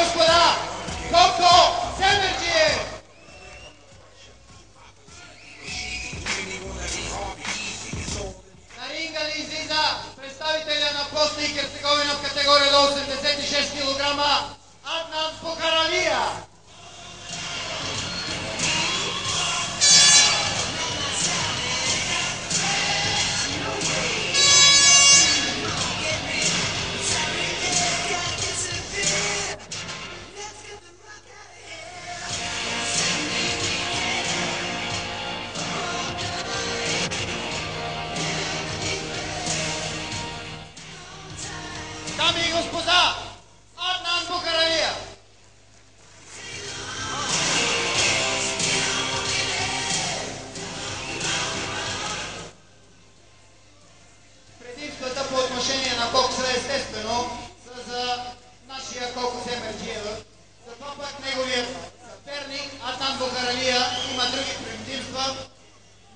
господа, Коко Семерджиев! На ринга ли излиза представителя на Босна и Херцеговина в категория до 86 кг Аднан Букаралия. Дами и господа, Аднан Букаралия! Предимствата по отношение на бокса естествено са за нашия Коко Семерджиев. Затова пък неговият съперник Аднан Букаралия има други предимства,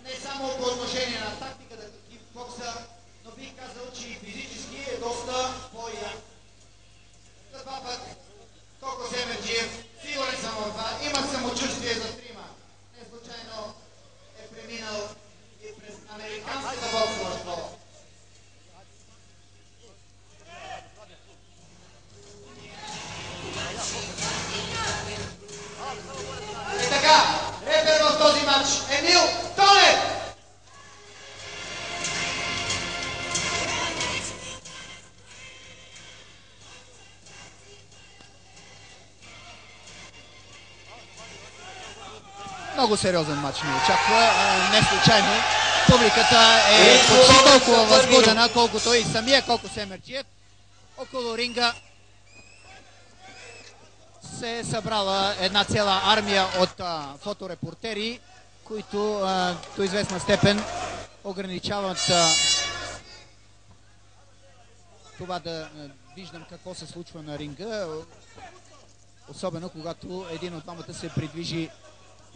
не само по отношение на тактиката в бокса, но бих казал, че и физически е доста по-як. Затова пък Коко Семерджиев, сигурен съм в това, има самочувствие за трима. Не случайно е преминал и през американската боксова школа. И така, рефер в този матч Емил Тонев! Много сериозен матч ни очаква. Не случайно публиката е почти толкова възбудена, колкото и самия Коко Семерджиев. Около ринга се е събрала една цяла армия от фоторепортери, които до известна степен ограничават това да виждам какво се случва на ринга. Особено когато един от двамата се придвижи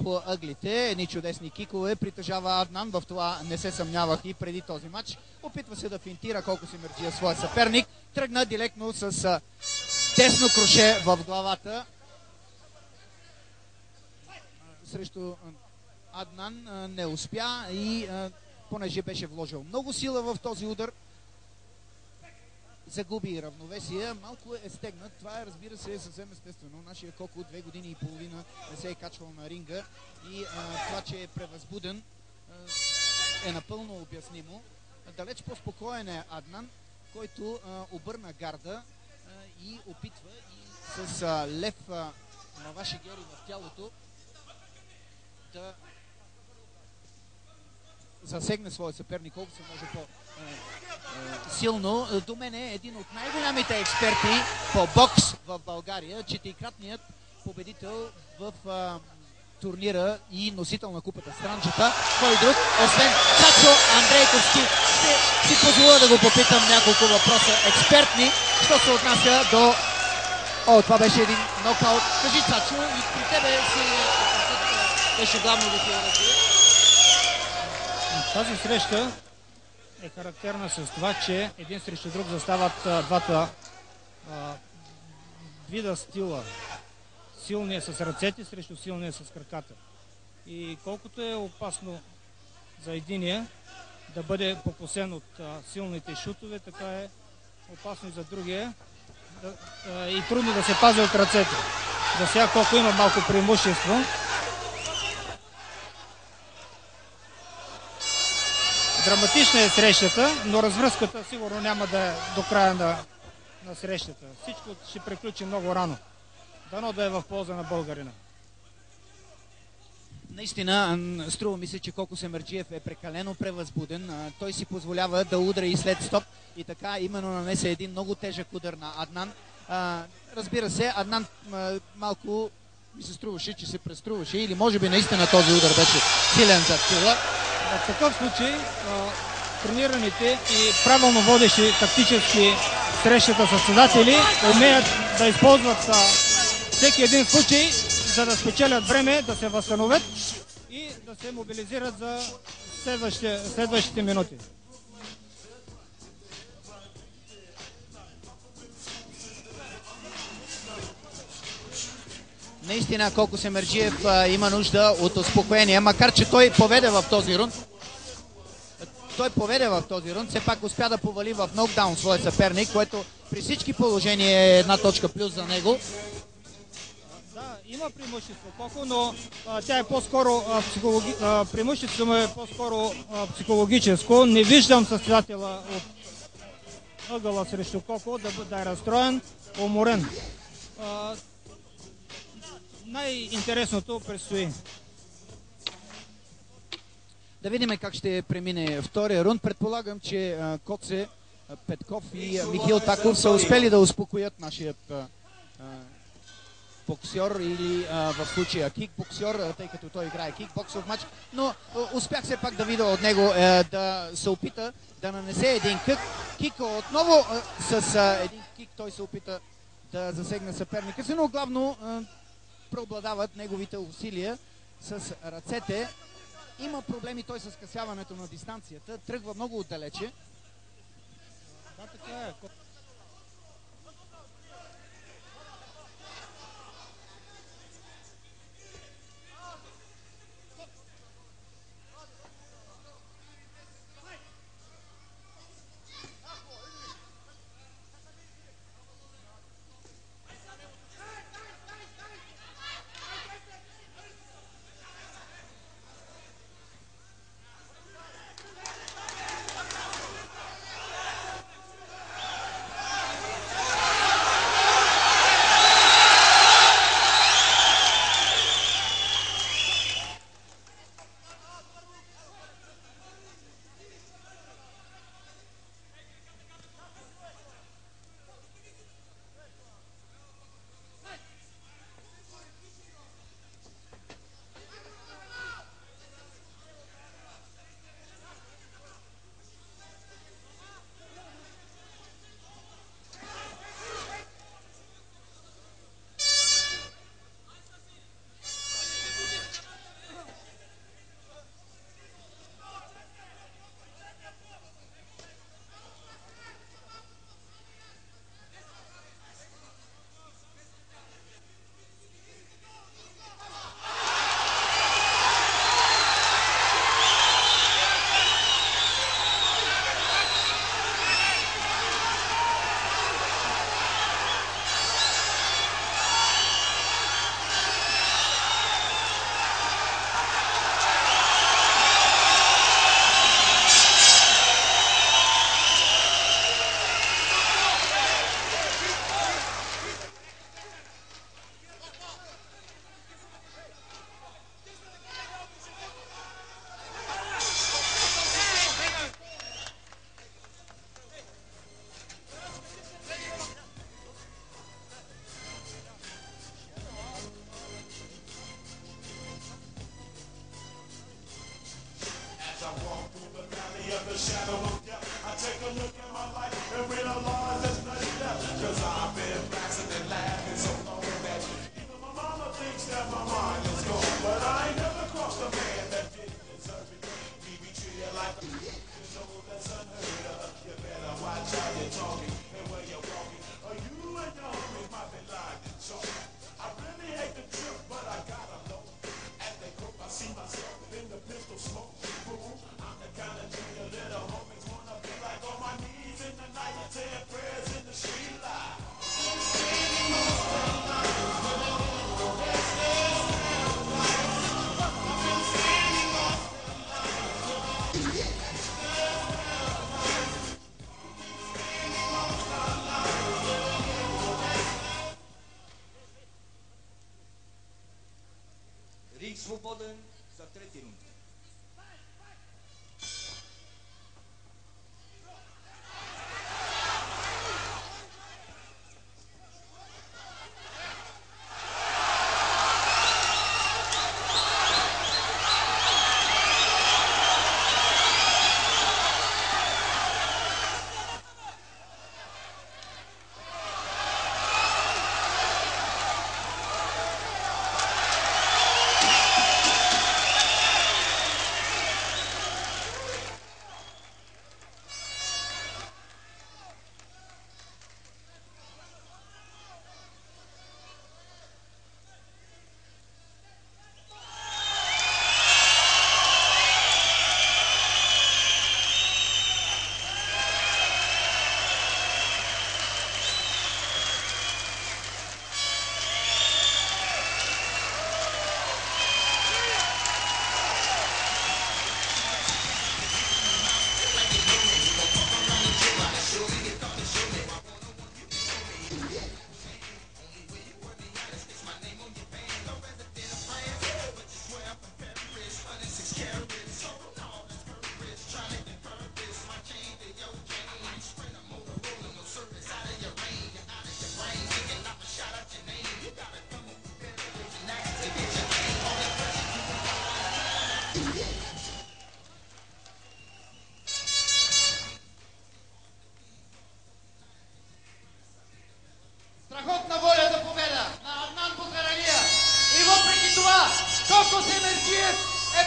по ъглите. Едни чудесни кикове притежава Аднан. В това не се съмнявах и преди този матч. Опитва се да финтира Коко Семерджиев своя съперник. Тръгна директно с тесно круше в главата срещу Аднан. Не успя и понеже беше вложил много сила в този удар, загуби равновесие, малко е стегнат. Това е, разбира се, съвсем естествено. Нашия Коко 2 години и половина не се е качвал на ринга и това, че е превъзбуден, е напълно обяснимо. Далеч по-спокоен е Аднан, който обърна гарда и опитва и с лев на ваши гери в тялото да засегне своя съперник колко се може по-силно. До мен е един от най-голямите експерти по бокс в България, четирикратният победител в турнира и носител на купата Странджата. Кой друг, освен Цацо Андрейковски. Ще си позволя да го попитам няколко въпроса експертни, що се отнася до... това беше един нокаут. Кажи, Цацо, и при тебе беше главно да ти развие. Тази среща е характерна с това, че един срещу друг застават двата вида стила. Силния с ръцете срещу силния с краката. И колкото е опасно за единия да бъде покосен от силните шутове, така е опасно и за другия и трудно да се пази от ръцете. За сега колко има малко преимущество. Драматична е срещата, но развръзката сигурно няма да е до края на срещата. Всичко ще приключи много рано. Дано да е в полза на българина. Наистина, струва ми се, че Коко Семерджиев е прекалено превъзбуден. Той си позволява да удра и след стоп и така именно нанесе един много тежък удар на Аднан. Разбира се, Аднан малко ми се струваше, че се преструваше или може би наистина този удар беше силен за тила. В такъв случай тренираните и правилно водещи тактически срещата състезатели умеят да използват всеки един случай, за да спечелят време, да се възстановят и да се мобилизират за следващите минути. Наистина колко Семерджиев има нужда от успокоение, макар че той поведе в този рунд. Все пак успя да повали в нокдаун своя съперник, което при всички положения е една точка плюс за него. Да, има преимущество Коко, но тя е по-скоро преимуществото му е по-скоро психологическо. Не виждам състезателя от ъгъла срещу Коко да е разстроен, уморен. Най-интересното предстои. Да видим как ще премине втория рунд. Предполагам, че Коце Петков и Михил Таков са успели да успокоят нашият боксер или в случая кикбоксер, тъй като той играе кикбоксов матч, но успях все пак да видя от него да се опита да нанесе един кик. Отново с един кик той се опита да засегне съперника си, но главно преобладават неговите усилия с ръцете. Има проблеми той с скъсяването на дистанцията, тръгва много отдалече. Да, така е. Свободен за трети рунд.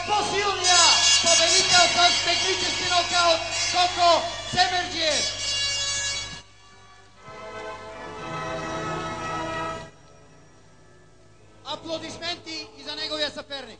по-силния победител с технически нокаут Коко Семерджиев. Аплодисменти и за неговия съперник.